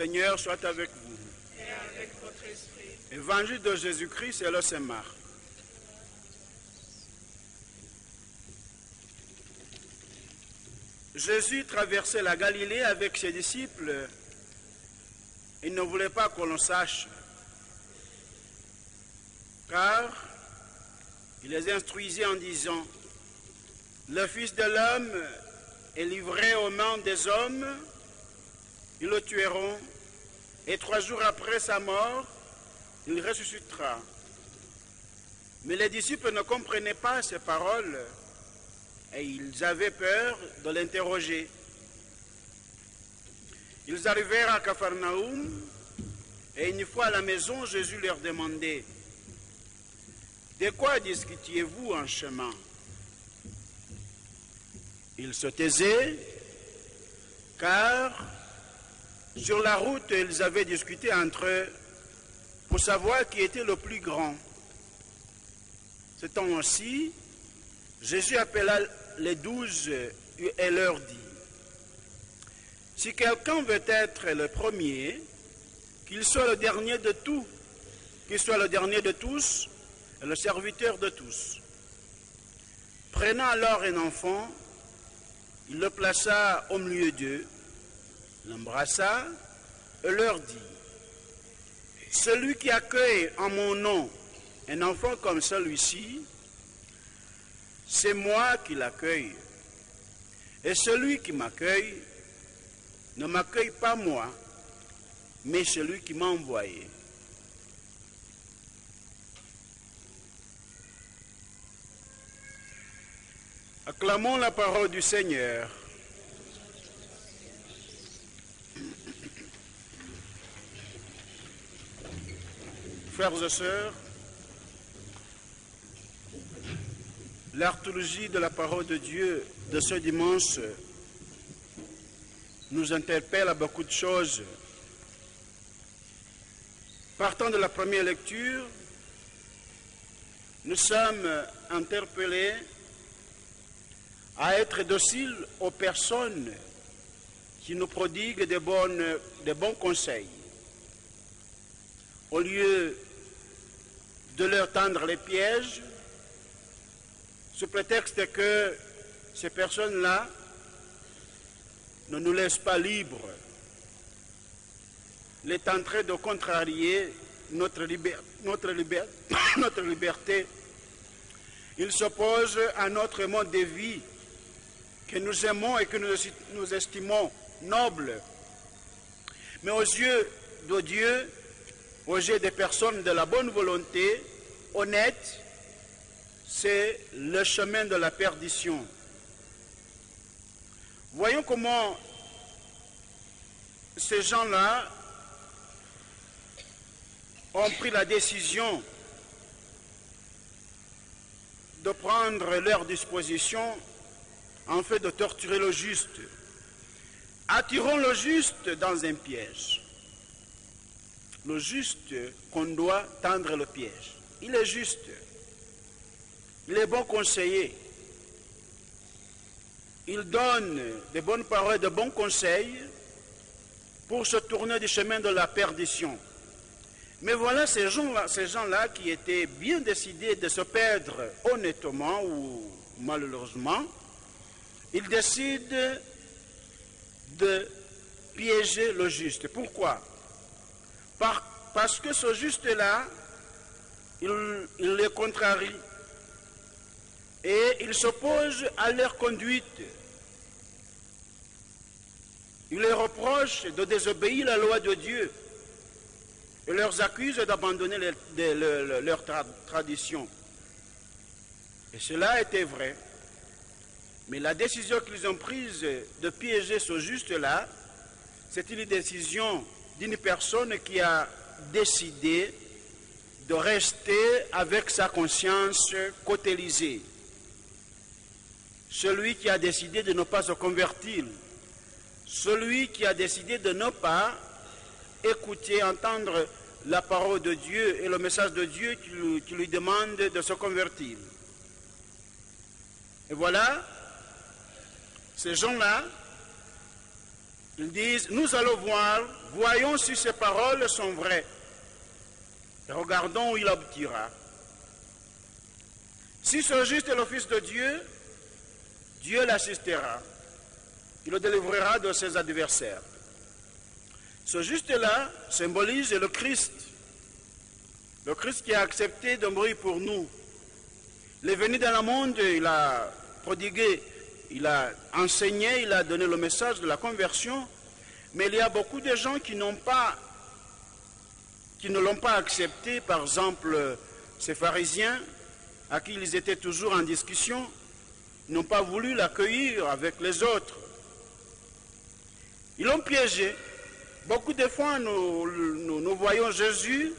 Seigneur soit avec vous. Et avec votre esprit. Évangile de Jésus-Christ selon saint Marc. Jésus traversait la Galilée avec ses disciples. Il ne voulait pas qu'on le sache, car il les instruisait en disant: le Fils de l'homme est livré aux mains des hommes, ils le tueront, et 3 jours après sa mort, il ressuscitera. Mais les disciples ne comprenaient pas ces paroles et ils avaient peur de l'interroger. Ils arrivèrent à Capharnaüm et une fois à la maison, Jésus leur demandait: de quoi discutiez-vous en chemin? Ils se taisaient, car sur la route, ils avaient discuté entre eux pour savoir qui était le plus grand. Ce temps-ci, Jésus appela les 12 et leur dit: si quelqu'un veut être le premier, qu'il soit le dernier de tout, qu'il soit le dernier de tous et le serviteur de tous. Prenant alors un enfant, il le plaça au milieu d'eux, l'embrassa et leur dit: celui qui accueille en mon nom un enfant comme celui-ci, c'est moi qui l'accueille. Et celui qui m'accueille ne m'accueille pas moi, mais celui qui m'a envoyé. Acclamons la parole du Seigneur. Frères et sœurs, l'arthéologie de la parole de Dieu de ce dimanche nous interpelle à beaucoup de choses. Partant de la première lecture, nous sommes interpellés à être dociles aux personnes qui nous prodiguent de bons conseils. Au lieu de leur tendre les pièges, sous prétexte que ces personnes-là ne nous laissent pas libres, les tenteraient de contrarier notre liberté. Ils s'opposent à notre mode de vie que nous aimons et que nous estimons noble. Mais aux yeux de Dieu, aux yeux des personnes de la bonne volonté, honnêtes, c'est le chemin de la perdition. Voyons comment ces gens-là ont pris la décision de prendre leur disposition en fait de torturer le juste. Attirons le juste dans un piège. Le juste qu'on doit tendre le piège. Il est juste. Il est bon conseiller. Il donne de bonnes paroles, de bons conseils pour se tourner du chemin de la perdition. Mais voilà ces gens-là qui étaient bien décidés de se perdre honnêtement ou malheureusement, ils décident de piéger le juste. Pourquoi? Parce que ce juste-là, il les contrarie et il s'oppose à leur conduite. Il les reproche de désobéir à la loi de Dieu et leur accuse d'abandonner leur tradition. Et cela était vrai. Mais la décision qu'ils ont prise de piéger ce juste-là, c'est une décision d'une personne qui a décidé de rester avec sa conscience cautérisée. Celui qui a décidé de ne pas se convertir, celui qui a décidé de ne pas écouter, entendre la parole de Dieu et le message de Dieu qui lui demande de se convertir. Et voilà, ces gens-là Ils disent, nous allons voir, voyons si ces paroles sont vraies. Et regardons où il aboutira. Si ce juste est le Fils de Dieu, Dieu l'assistera. Il le délivrera de ses adversaires. Ce juste-là symbolise le Christ. Le Christ qui a accepté de mourir pour nous. Il est venu dans le monde, il a prodigué, il a enseigné, il a donné le message de la conversion. Mais il y a beaucoup de gens qui ne l'ont pas accepté. Par exemple, ces pharisiens, à qui ils étaient toujours en discussion, n'ont pas voulu l'accueillir avec les autres. Ils l'ont piégé. Beaucoup de fois, nous voyons Jésus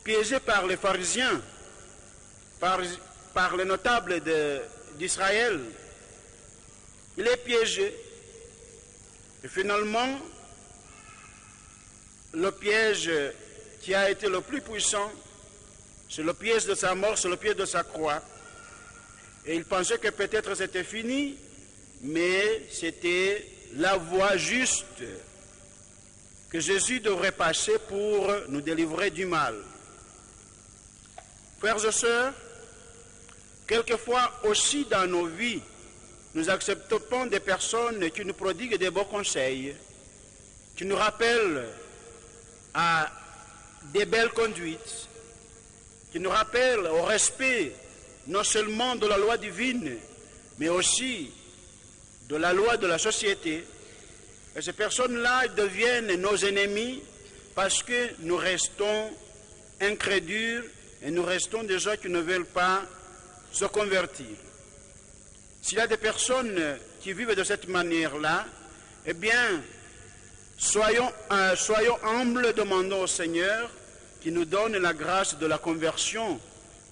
piégé par les pharisiens, par les notables d'Israël. Il est piégé. Et finalement, le piège qui a été le plus puissant, c'est le piège de sa mort, c'est le piège de sa croix. Et il pensait que peut-être c'était fini, mais c'était la voie juste que Jésus devrait passer pour nous délivrer du mal. Frères et sœurs, quelquefois aussi dans nos vies, nous acceptons des personnes qui nous prodiguent des bons conseils, qui nous rappellent à des belles conduites, qui nous rappellent au respect non seulement de la loi divine, mais aussi de la loi de la société. Et ces personnes-là deviennent nos ennemis parce que nous restons incrédules et nous restons des gens qui ne veulent pas se convertir. S'il y a des personnes qui vivent de cette manière-là, eh bien, soyons humbles, demandons au Seigneur qui nous donne la grâce de la conversion,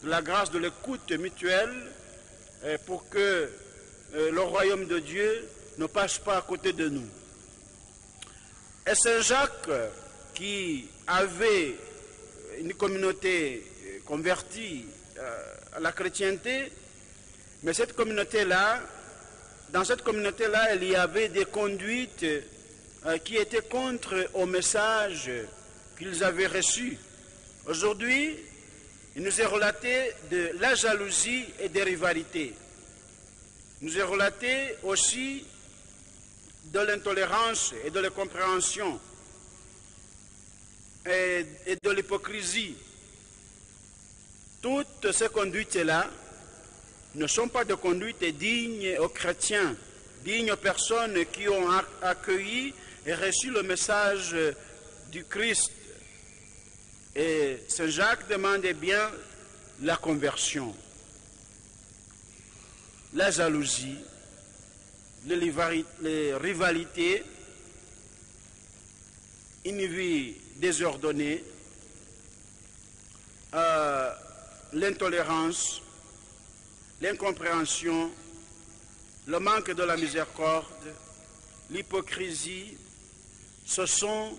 la grâce de l'écoute mutuelle, pour que le royaume de Dieu ne passe pas à côté de nous. Et Saint Jacques, qui avait une communauté convertie à la chrétienté, mais cette communauté-là, dans cette communauté-là, il y avait des conduites qui étaient contre au message qu'ils avaient reçu. Aujourd'hui, il nous est relaté de la jalousie et des rivalités. Il nous est relaté aussi de l'intolérance et de l'incompréhension et de l'hypocrisie. Toutes ces conduites-là ne sont pas de conduites dignes aux chrétiens, dignes aux personnes qui ont accueilli et reçu le message du Christ. Et Saint Jacques demandait bien la conversion, la jalousie, les rivalités, une vie désordonnée, l'intolérance, l'incompréhension, le manque de la miséricorde, l'hypocrisie. Ce sont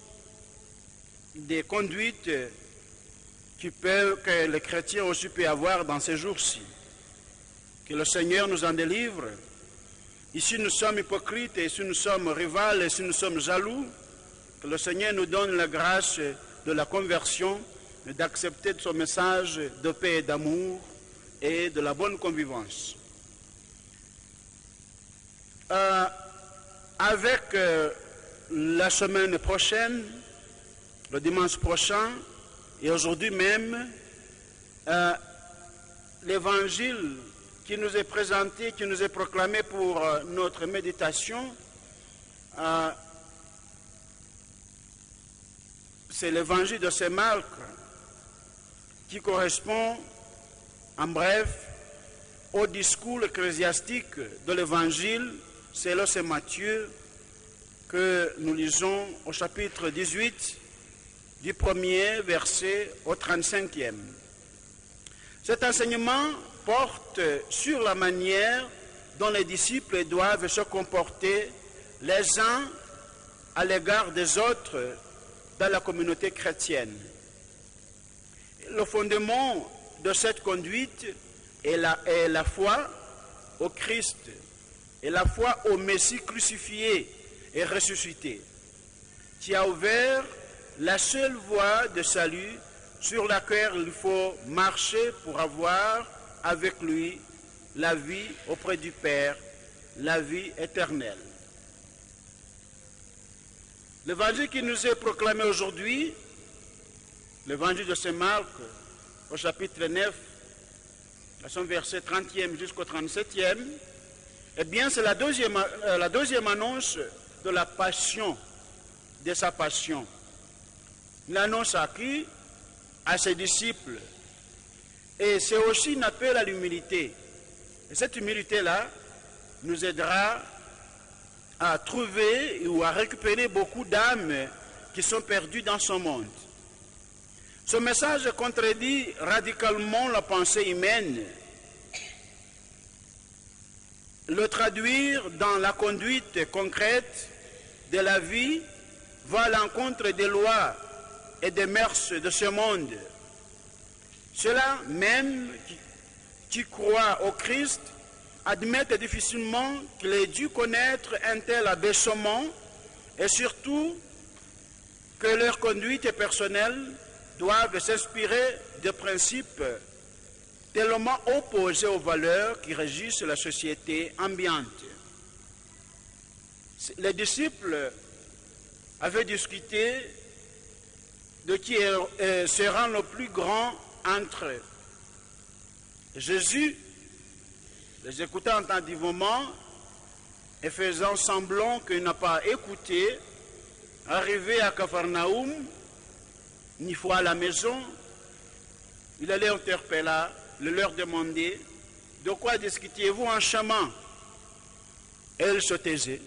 des conduites que les chrétiens aussi peuvent avoir dans ces jours-ci. Que le Seigneur nous en délivre. Ici nous sommes hypocrites, ici nous sommes rivales, ici nous sommes jaloux. Que le Seigneur nous donne la grâce de la conversion, d'accepter son message de paix et d'amour et de la bonne convivence. Avec la semaine prochaine, le dimanche prochain, et aujourd'hui même, l'évangile qui nous est présenté, qui nous est proclamé pour notre méditation, c'est l'évangile de Saint Marc, qui correspond, en bref, au discours ecclésiastique de l'évangile selon Saint Matthieu, que nous lisons au chapitre 18, du 1er verset au 35e. Cet enseignement porte sur la manière dont les disciples doivent se comporter les uns à l'égard des autres dans la communauté chrétienne. Le fondement de cette conduite est la foi au Christ et la foi au Messie crucifié, et ressuscité. Tu as ouvert la seule voie de salut sur laquelle il faut marcher pour avoir avec lui la vie auprès du Père, la vie éternelle. L'évangile qui nous est proclamé aujourd'hui, l'évangile de Saint Marc, au chapitre 9, à son verset 30e jusqu'au 37e, eh bien c'est la deuxième annonce de la passion, de sa passion. Il annonce à qui? À ses disciples. Et c'est aussi un appel à l'humilité. Et cette humilité-là nous aidera à trouver ou à récupérer beaucoup d'âmes qui sont perdues dans ce monde. Ce message contredit radicalement la pensée humaine. Le traduire dans la conduite concrète de la vie va à l'encontre des lois et des mœurs de ce monde. Ceux-là même qui croient au Christ admettent difficilement qu'il ait dû connaître un tel abaissement et surtout que leur conduite personnelle doivent s'inspirer de principes tellement opposés aux valeurs qui régissent la société ambiante. Les disciples avaient discuté de qui sera le plus grand entre eux. Jésus, les écoutant attentivement et faisant semblant qu'il n'a pas écouté, arrivé à Capharnaüm, une fois à la maison, il allait interpeller, leur demander de quoi discutiez-vous en chemin. Elle se taisait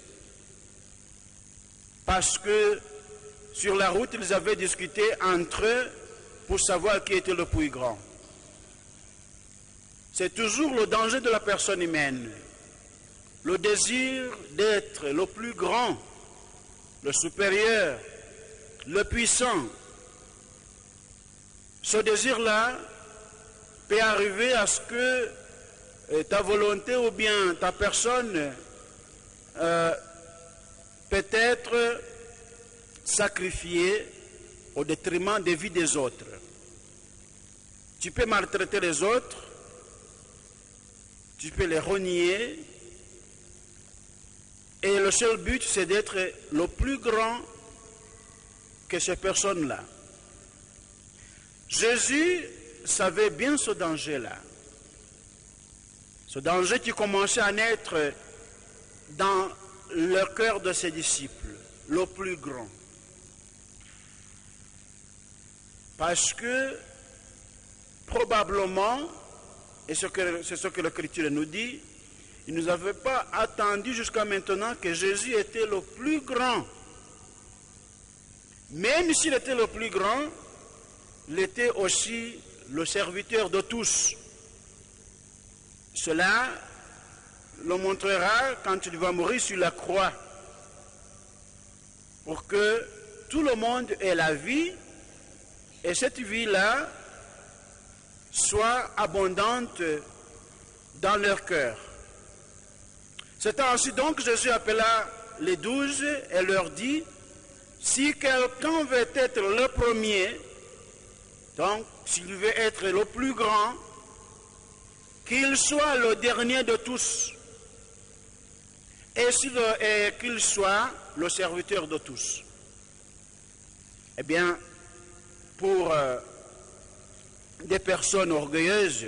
parce que sur la route ils avaient discuté entre eux pour savoir qui était le plus grand. C'est toujours le danger de la personne humaine, le désir d'être le plus grand, le supérieur, le puissant. Ce désir-là peut arriver à ce que ta volonté ou bien ta personne peut être sacrifiée au détriment des vies des autres. Tu peux maltraiter les autres, tu peux les renier, et le seul but c'est d'être le plus grand que ces personnes-là. Jésus savait bien ce danger-là. Ce danger qui commençait à naître dans le cœur de ses disciples, le plus grand. Parce que probablement, et c'est ce que l'Écriture nous dit, il ne nous avait pas attendu jusqu'à maintenant que Jésus était le plus grand. Même s'il était le plus grand, il était aussi le serviteur de tous. Cela le montrera quand il va mourir sur la croix, pour que tout le monde ait la vie, et cette vie-là soit abondante dans leur cœur. C'est ainsi donc que Jésus appela les 12 et leur dit, si quelqu'un veut être le premier, donc s'il veut être le plus grand, qu'il soit le dernier de tous, et qu'il soit le serviteur de tous. Eh bien, pour des personnes orgueilleuses,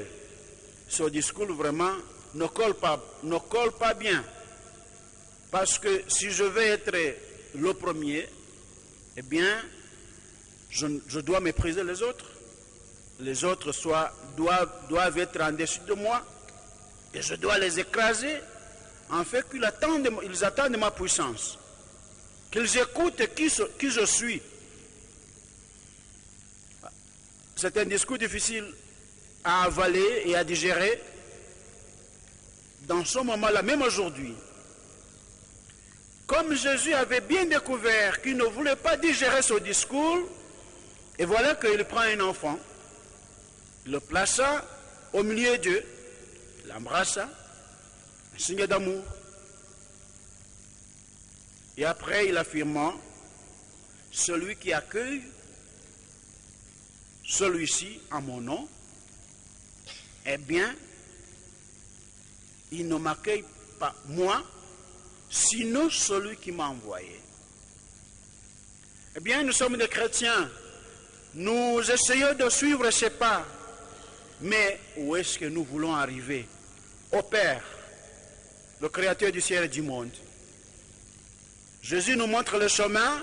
ce discours vraiment ne colle pas bien. Parce que si je veux être le premier, eh bien, je dois mépriser les autres. Les autres doivent être en dessus de moi, et je dois les écraser, en fait qu'ils attendent ma puissance, qu'ils écoutent qui je suis. C'est un discours difficile à avaler et à digérer dans ce moment-là, même aujourd'hui. Comme Jésus avait bien découvert qu'il ne voulait pas digérer ce discours, et voilà qu'il prend un enfant, il le plaça au milieu d'eux, l'embrassa, un signe d'amour. Et après, il affirma, celui qui accueille celui-ci en mon nom, eh bien, il ne m'accueille pas moi, sinon celui qui m'a envoyé. Eh bien, nous sommes des chrétiens. Nous essayons de suivre ces pas. Mais où est-ce que nous voulons arriver? Au Père, le Créateur du ciel et du monde. Jésus nous montre le chemin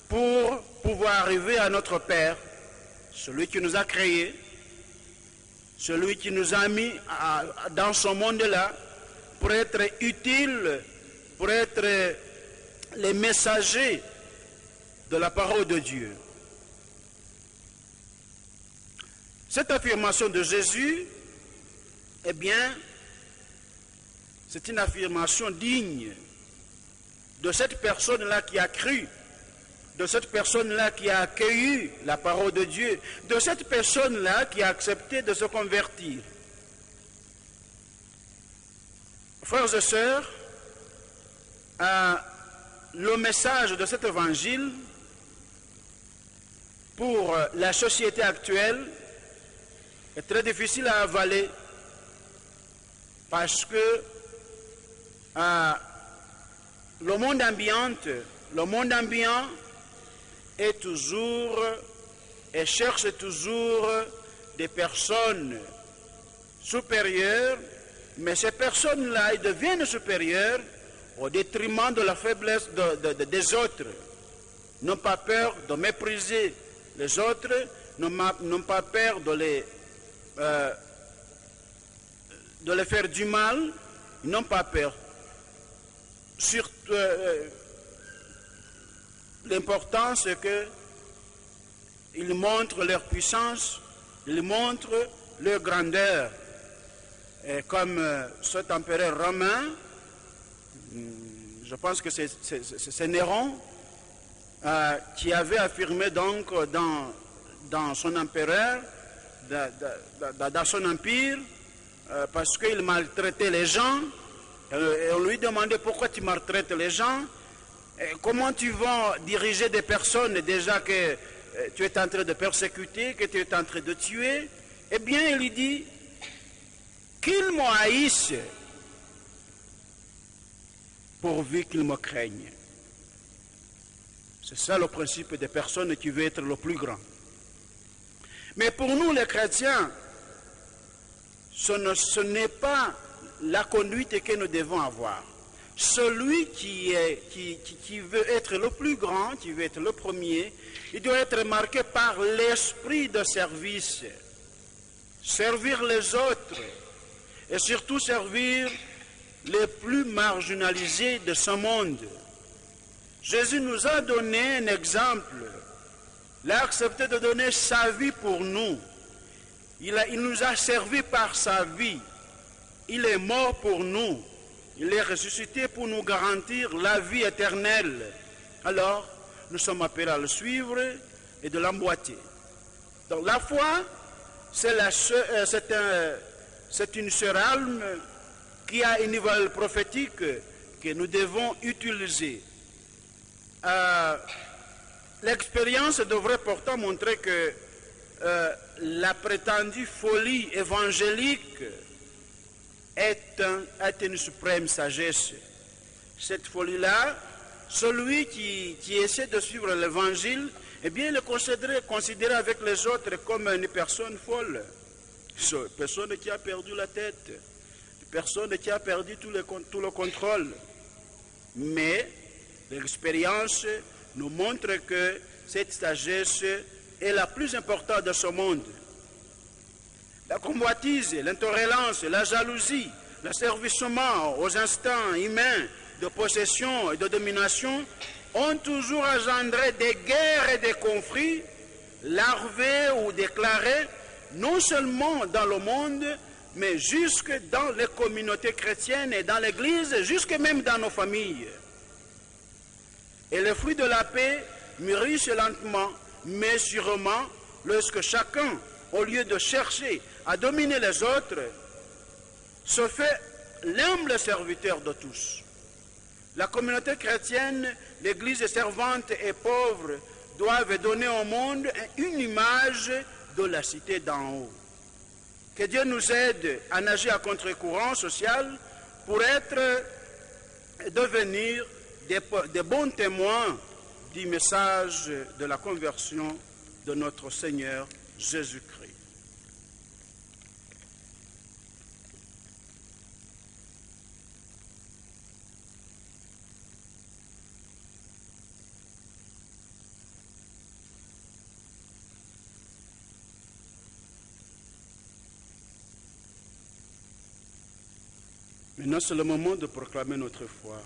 pour pouvoir arriver à notre Père, celui qui nous a créés, celui qui nous a mis dans ce monde-là, pour être utile, pour être les messagers de la parole de Dieu. Cette affirmation de Jésus, eh bien, c'est une affirmation digne de cette personne-là qui a cru, de cette personne-là qui a accueilli la parole de Dieu, de cette personne-là qui a accepté de se convertir. Frères et sœurs, le message de cet évangile pour la société actuelle est très difficile à avaler parce que le monde ambiant est toujours et cherche toujours des personnes supérieures, mais ces personnes-là, ils deviennent supérieures au détriment de la faiblesse des autres. N'ont pas peur de mépriser les autres, n'ont pas peur de les faire du mal, ils n'ont pas peur. Surtout, l'important c'est qu'ils montrent leur puissance, ils montrent leur grandeur. Et comme cet empereur romain, je pense que c'est Néron, qui avait affirmé donc dans son empereur, dans son empire, parce qu'il maltraitait les gens, et on lui demandait pourquoi tu maltraites les gens, et comment tu vas diriger des personnes déjà que tu es en train de persécuter, que tu es en train de tuer. Eh bien, il lui dit qu'ils me haïssent pourvu qu'ils me craignent. C'est ça le principe des personnes qui veulent être le plus grand. Mais pour nous les chrétiens, ce n'est pas la conduite que nous devons avoir. Celui qui veut être le plus grand, qui veut être le premier, il doit être marqué par l'esprit de service. Servir les autres et surtout servir les plus marginalisés de ce monde. Jésus nous a donné un exemple. Il a accepté de donner sa vie pour nous. Il nous a servi par sa vie. Il est mort pour nous. Il est ressuscité pour nous garantir la vie éternelle. Alors, nous sommes appelés à le suivre et de l'emboîter. Donc la foi, c'est une seule arme qui a une valeur prophétique que nous devons utiliser. L'expérience devrait pourtant montrer que la prétendue folie évangélique est une suprême sagesse. Cette folie-là, celui qui essaie de suivre l'évangile, eh bien, il est considéré avec les autres comme une personne folle. Une personne qui a perdu la tête, une personne qui a perdu tout le contrôle. Mais l'expérience nous montre que cette sagesse est la plus importante de ce monde. La convoitise, l'intolérance, la jalousie, l'asservissement aux instincts humains de possession et de domination ont toujours engendré des guerres et des conflits larvés ou déclarés, non seulement dans le monde, mais jusque dans les communautés chrétiennes et dans l'Église, jusque même dans nos familles. Et les fruits de la paix mûrissent lentement, mais sûrement, lorsque chacun, au lieu de chercher à dominer les autres, se fait l'humble serviteur de tous. La communauté chrétienne, l'Église servante et pauvre doivent donner au monde une image de la cité d'en haut. Que Dieu nous aide à nager à contre-courant social pour devenir des bons témoins du message de la conversion de notre Seigneur Jésus-Christ. Maintenant, c'est le moment de proclamer notre foi.